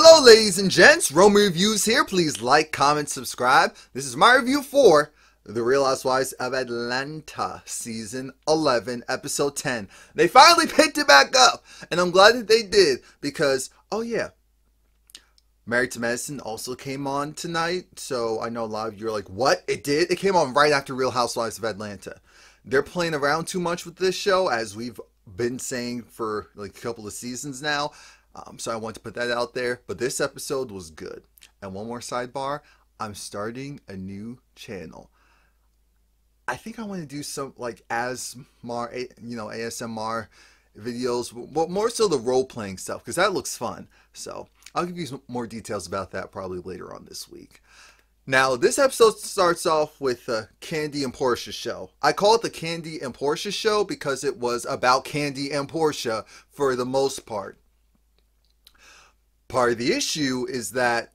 Hello ladies and gents, Romie Reviews here. Please like, comment, subscribe. This is my review for The Real Housewives of Atlanta, Season 11, Episode 10. They finally picked it back up, and I'm glad that they did because, oh yeah, Married to Medicine also came on tonight, so I know a lot of you are like, what? It did? It came on right after Real Housewives of Atlanta. They're playing around too much with this show, as we've been saying for like a couple of seasons now. So I want to put that out there. But this episode was good. And one more sidebar. I'm starting a new channel. I think I want to do some like ASMR, ASMR videos. But more so the role-playing stuff. Because that looks fun. So I'll give you some more details about that probably later on this week. Now, this episode starts off with Kandi and Porsha show. I call it the Kandi and Porsha show because it was about Kandi and Porsha for the most part. Part of the issue is that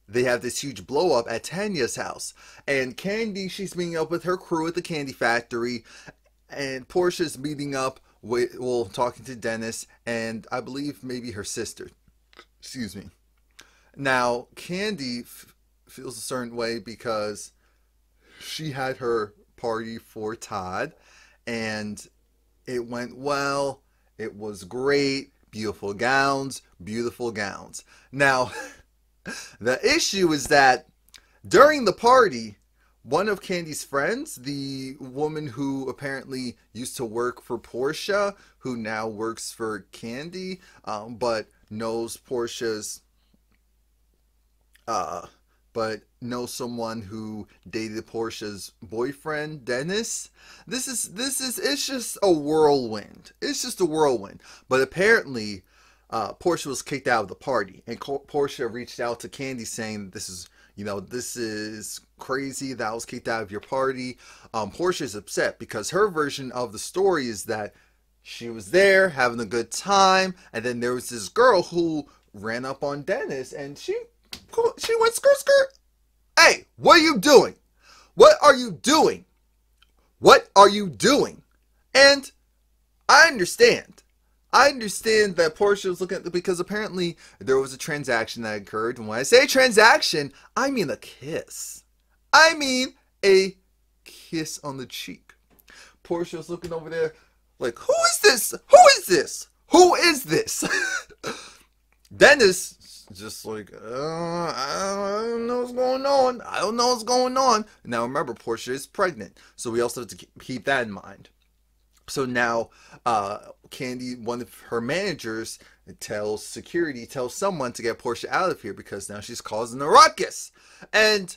they have this huge blow up at Tanya's house. And Kandi, she's meeting up with her crew at the candy factory. And Porsha's meeting up with, well, talking to Dennis and I believe maybe her sister. Excuse me. Now, Kandi feels a certain way because she had her party for Todd. And it went well. It was great. Beautiful gowns, beautiful gowns. Now, the issue is that during the party, one of Kandi's friends, the woman who apparently used to work for Porsha, who now works for Kandi, but knows someone who dated Porsha's boyfriend, Dennis. It's just a whirlwind. It's just a whirlwind. But apparently, Porsha was kicked out of the party. And Porsha reached out to Kandi saying, this is crazy that I was kicked out of your party. Porsha is upset because her version of the story is that she was there having a good time. And then there was this girl who ran up on Dennis and she went skirt skirt. Hey, what are you doing? What are you doing? What are you doing? And I understand. I understand that Porsha was looking at because apparently there was a transaction that occurred. And when I say transaction, I mean a kiss. I mean a kiss on the cheek. Porsha was looking over there like, who is this? Who is this? Who is this? Dennis just like, I don't know what's going on. I don't know what's going on. Now remember, Porsha is pregnant. So we also have to keep that in mind. So now Kandi, one of her managers, tells someone to get Porsha out of here because now she's causing a ruckus. And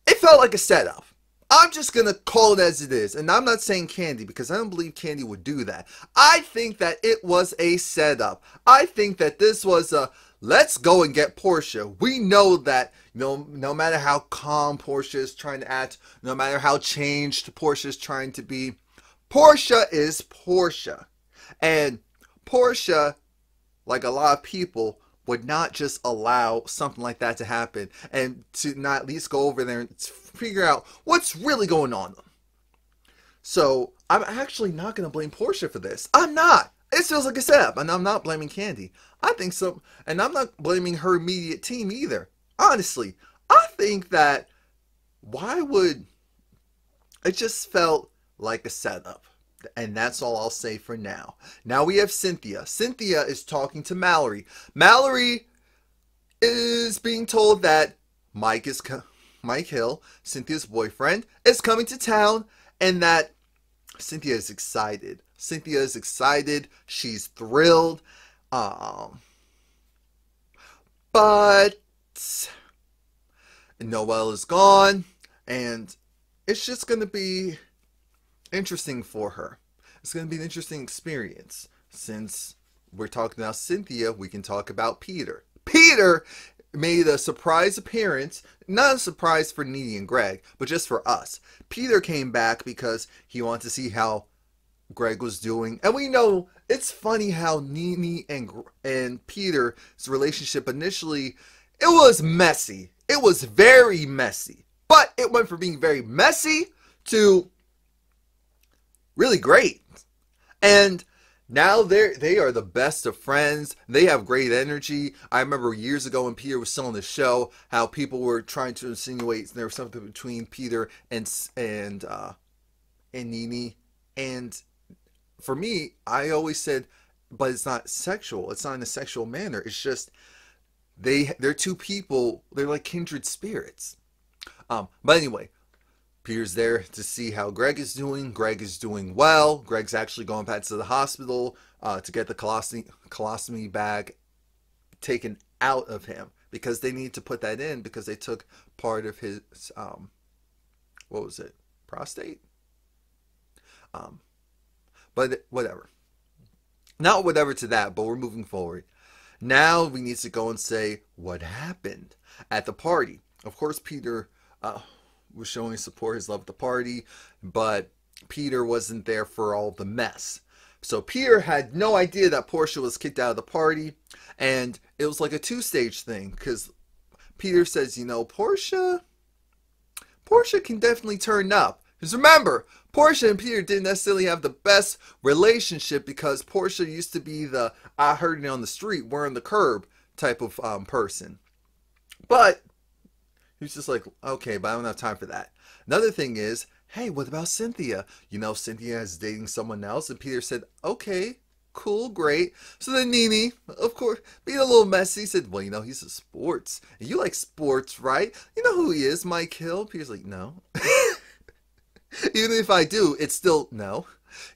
it felt like a setup. I'm just going to call it as it is. And I'm not saying Kandi because I don't believe Kandi would do that. I think that it was a setup. I think that this was a let's go and get Porsha. We know that no matter how calm Porsha is trying to act, no matter how changed Porsha is trying to be, Porsha is Porsha. And Porsha, like a lot of people, would not just allow something like that to happen and to not at least go over there and figure out what's really going on. So I'm actually not going to blame Porsha for this. I'm not. It feels like a setup, and I'm not blaming Kandi. I think so, and I'm not blaming her immediate team either. Honestly, I think that it just felt like a setup. And that's all I'll say for now. Now we have Cynthia. Cynthia is talking to Mallory. Mallory is being told that Mike Hill, Cynthia's boyfriend, is coming to town, and that Cynthia is excited. Cynthia is excited. She's thrilled. But Noel is gone, and it's just going to be interesting for her. It's going to be an interesting experience. Since we're talking about Cynthia, we can talk about Peter. Peter made a surprise appearance, not a surprise for Needy and Greg, but just for us. Peter came back because he wanted to see how Greg was doing. And we know it's funny how Needy and Peter's relationship initially, it was messy. It was very messy. But it went from being very messy to really great. And Now they are the best of friends. They have great energy. I remember years ago when Peter was still on the show, how people were trying to insinuate there was something between Peter and Nene. And for me, I always said, but it's not sexual. It's not in a sexual manner. It's just they're two people. They're like kindred spirits. But anyway, Peter's there to see how Greg is doing. Greg is doing well. Greg's actually going back to the hospital to get the colostomy bag taken out of him because they need to put that in because they took part of his what was it? Prostate? But whatever. Not whatever to that, but we're moving forward. Now we need to go and say what happened at the party. Of course, Peter was showing support, his love at the party, but Peter wasn't there for all the mess. So Peter had no idea that Porsha was kicked out of the party, and it was like a two-stage thing, because Peter says, you know, Porsha can definitely turn up. Because remember, Porsha and Peter didn't necessarily have the best relationship because Porsha used to be the I heard it on the street, we're on the curb type of person. But he was just like, okay, but I don't have time for that. Another thing is, hey, what about Cynthia? You know, Cynthia is dating someone else. And Peter said, okay, cool, great. So then Nene, of course, being a little messy, said, well, you know, he's a sports. And you like sports, right? You know who he is, Mike Hill? Peter's like, no. Even if I do, it's still no.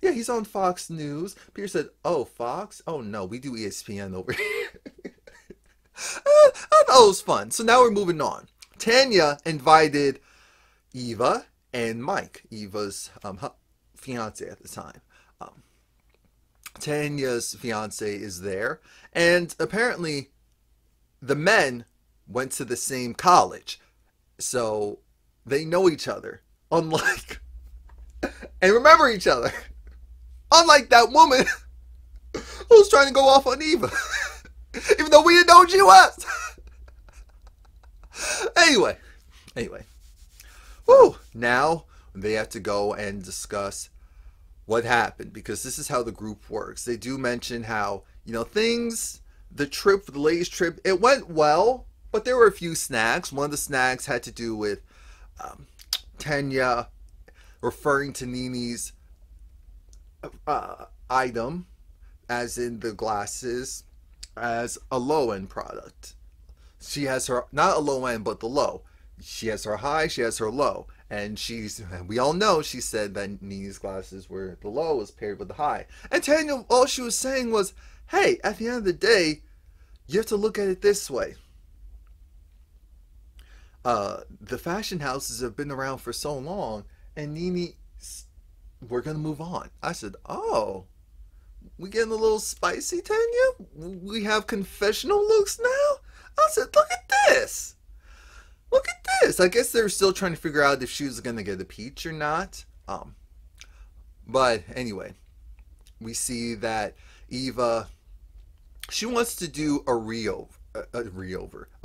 Yeah, he's on Fox News. Peter said, oh, Fox? Oh, no, we do ESPN over here. I thought it was fun. So now we're moving on. Tanya invited Eva and Mike, Eva's fiance at the time. Tanya's fiance is there, and apparently the men went to the same college, so they know each other. Unlike, and remember each other. Unlike that woman who was trying to go off on Eva, even though we didn't know she was. Anyway. Whew. Now they have to go and discuss what happened because this is how the group works. They do mention how, you know, the ladies' trip, it went well, but there were a few snags. One of the snags had to do with Tanya referring to Nene's item, as in the glasses, as a low-end product. She has her, not a low end, but the low. She has her high, she has her low. And we all know she said that Nene's glasses were the low was paired with the high. And Tanya, all she was saying was, hey, at the end of the day, you have to look at it this way. The fashion houses have been around for so long, and Nene, we're going to move on. I said, oh, we getting a little spicy, Tanya? We have confessional looks now? I said, look at this. Look at this. I guess they're still trying to figure out if she was going to get a peach or not. But anyway, we see that Eva, she wants to do a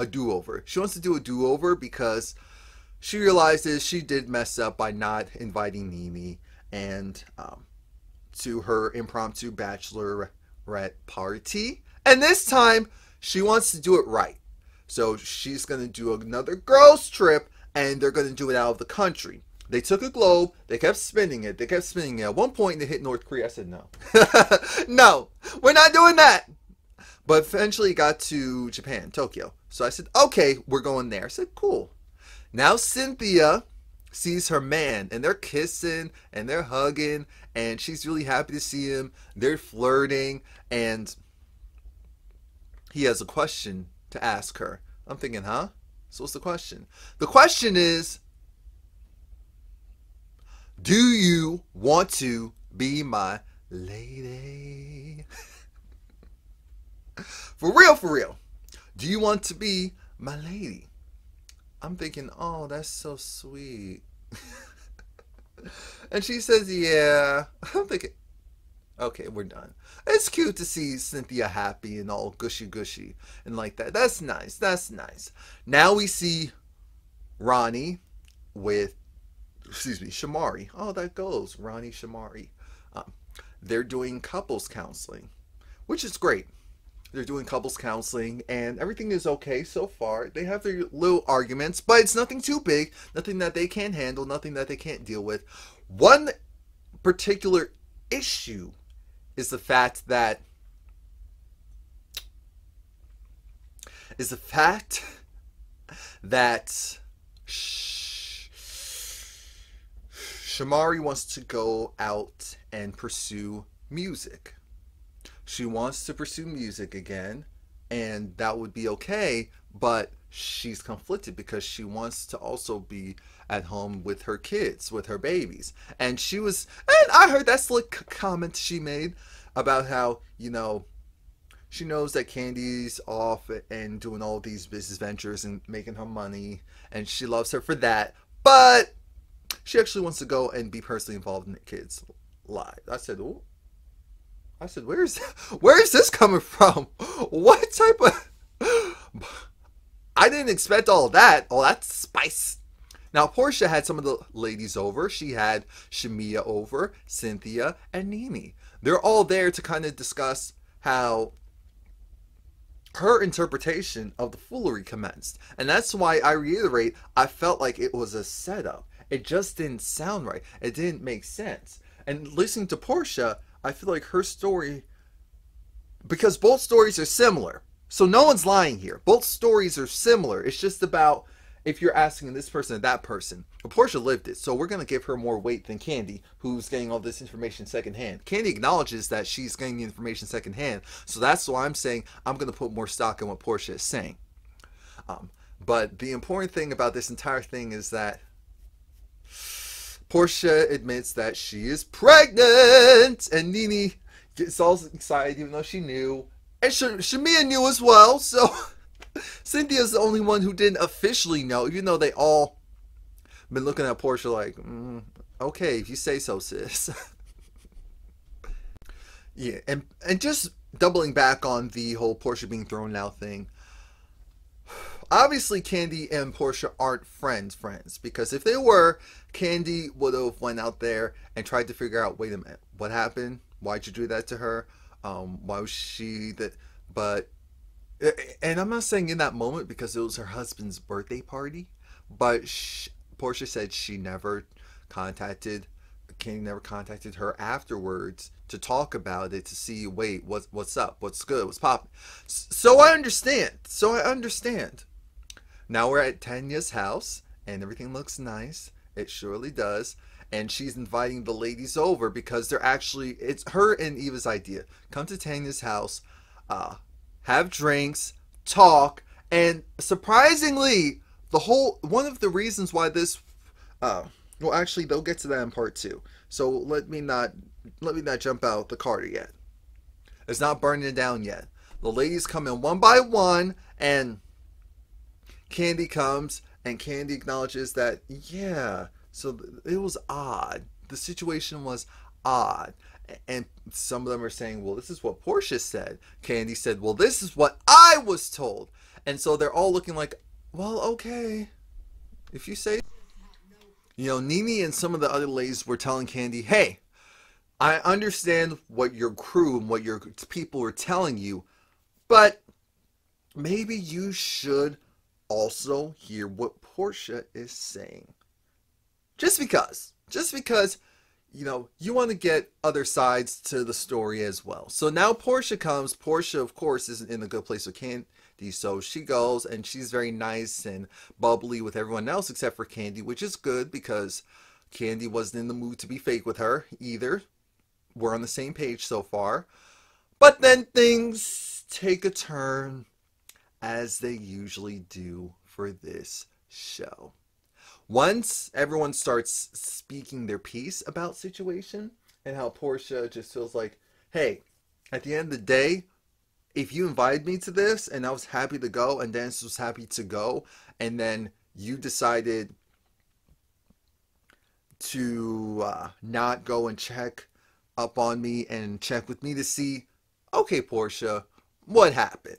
do-over. She wants to do a do-over because she realizes she did mess up by not inviting Nene and to her impromptu bachelorette party. And this time, she wants to do it right. So she's going to do another girls' trip, and they're going to do it out of the country. They took a globe, they kept spinning it. At one point, they hit North Korea. I said, no. No, we're not doing that. But eventually it got to Japan, Tokyo. So I said, okay, we're going there. I said, cool. Now Cynthia sees her man, and they're kissing, and they're hugging, and she's really happy to see him. They're flirting, and he has a question to ask her. I'm thinking, huh? So what's the question? The question is, do you want to be my lady? For real. Do you want to be my lady? I'm thinking, oh, that's so sweet. And she says, yeah. I'm thinking, okay, we're done. It's cute to see Cynthia happy and all gushy and like that. That's nice. Now we see Ronnie with, Shamari. Oh, that goes. Ronnie Shamari. they're doing couples counseling, which is great. They're doing couples counseling, and everything is okay so far. They have their little arguments, but it's nothing too big, nothing that they can't handle, nothing that they can't deal with. One particular issue is the fact that Shamari wants to go out and pursue music. She wants to pursue music again, and that would be okay, but she's conflicted because she wants to also be at home with her kids, with her babies. And I heard that slick comment she made about how, she knows that Kandi's off and doing all these business ventures and making her money, and she loves her for that, but she actually wants to go and be personally involved in the kids' lives. I said, ooh. Where is this coming from? What type of... I didn't expect all that. Oh, that's spice. Now, Porsha had some of the ladies over. She had Shamia over, Cynthia, and Nene. They're all there to kind of discuss how her interpretation of the foolery commenced. And that's why I reiterate, I felt like it was a setup. It just didn't sound right. It didn't make sense. And listening to Porsha, I feel like her story, because both stories are similar, so no one's lying here. Both stories are similar. It's just about if you're asking this person or that person. But Porsha lived it, so we're going to give her more weight than Kandi, who's getting all this information secondhand. Kandi acknowledges that she's getting the information secondhand, so that's why I'm saying I'm going to put more stock in what Porsha is saying. But the important thing about this entire thing is that Porsha admits that she is pregnant, and Nene gets all excited even though she knew, and Shamia knew as well. So Cynthia's the only one who didn't officially know, even though they all been looking at Porsha like, okay, if you say so, sis. Yeah, and just doubling back on the whole Porsha being thrown out thing. Obviously, Kandi and Porsha aren't friends, because if they were, Kandi would have went out there and tried to figure out, wait a minute, what happened? Why'd you do that to her? Why was she that? But, and I'm not saying in that moment because it was her husband's birthday party, but Porsha said she never contacted, Kandi never contacted her afterwards to talk about it, to see, wait, what's up? What's good? What's popping? So I understand. Now we're at Tanya's house, and everything looks nice. It surely does. And she's inviting the ladies over because it's her and Eva's idea. Come to Tanya's house, have drinks, talk, and surprisingly, one of the reasons why this, well, actually, they'll get to that in part 2. So let me not jump out the car yet. It's not burning it down yet. The ladies come in one by one, and Kandi comes, and Kandi acknowledges that, yeah, so it was odd. The situation was odd. And some of them are saying, well, this is what Porsha said. Kandi said, well, this is what I was told. And so they're all looking like, well, okay, if you say. Nene and some of the other ladies were telling Kandi, hey, I understand what your crew and what your people were telling you, but maybe you should also hear what Porsha is saying. Just because, you want to get other sides to the story as well. So now Porsha comes. Porsha, of course, isn't in a good place with Kandi, so she goes, and she's very nice and bubbly with everyone else except for Kandi, which is good because Kandi wasn't in the mood to be fake with her either. We're on the same page so far. But then things take a turn, as they usually do for this show. Once everyone starts speaking their piece about situation and how Porsha just feels like, hey, at the end of the day, if you invited me to this and I was happy to go and Dennis was happy to go, and then you decided to not go and check up on me and check with me to see, okay, Porsha, what happened?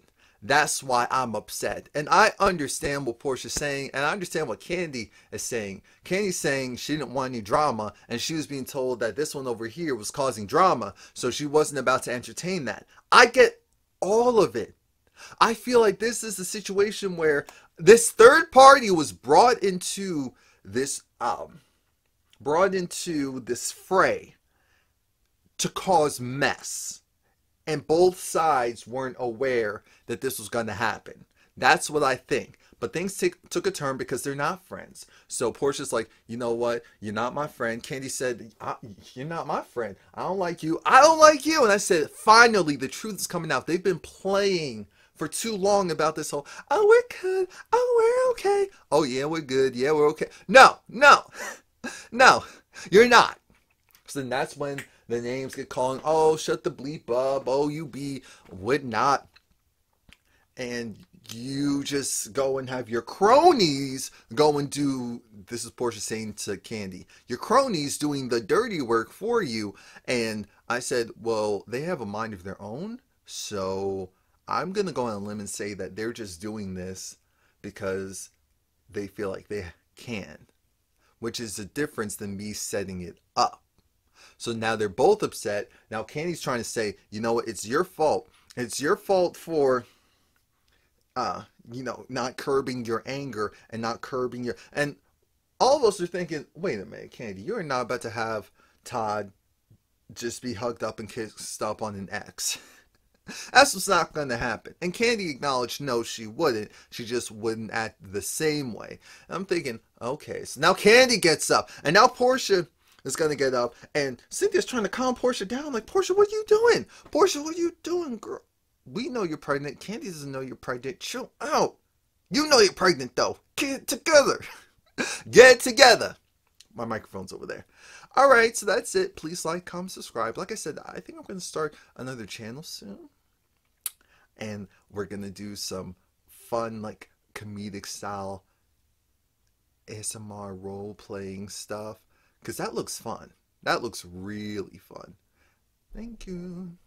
That's why I'm upset. And I understand what Porsha's saying, and I understand what Kandi is saying. Kandi's saying she didn't want any drama, and she was being told that this one over here was causing drama, so she wasn't about to entertain that. I get all of it. I feel like this is a situation where this third party was this brought into this fray to cause mess, and both sides weren't aware that this was going to happen. That's what I think. But things took a turn because they're not friends. So Portia's like, you know what? You're not my friend. Kandi said, you're not my friend. I don't like you. I don't like you. And I said, finally, the truth is coming out. They've been playing for too long about this whole, oh, we're good. Oh, we're okay. Oh, yeah, we're good. Yeah, we're okay. No, no, no, you're not. So then that's when the names get calling, oh, shut the bleep up. Oh, you be whatnot. And you just go and have your cronies go and do, this is Porsha saying to Kandi, your cronies doing the dirty work for you. And I said, well, they have a mind of their own. So I'm going to go on a limb and say that they're just doing this because they feel like they can, which is a difference than me setting it up. So now they're both upset. Now Kandi's trying to say, you know what, it's your fault. It's your fault for not curbing your anger and not curbing your, and all of us are thinking, wait a minute, Kandi, you're not about to have Todd just be hugged up and kissed up on an ex. That's what's not going to happen. And Kandi acknowledged no, she wouldn't. She just wouldn't act the same way. And I'm thinking, okay, so now Kandi gets up, and now Porsha is going to get up, and Cynthia's trying to calm Porsha down, like, Porsha, what are you doing? Porsha, what are you doing, girl? We know you're pregnant. Kandi doesn't know you're pregnant. Chill out. You know you're pregnant, though. Get it together. Get it together. My microphone's over there. All right, so that's it. Please like, comment, subscribe. Like I said, I think I'm going to start another channel soon. And we're going to do some fun, like, comedic style ASMR role-playing stuff. Because that looks fun. That looks really fun. Thank you.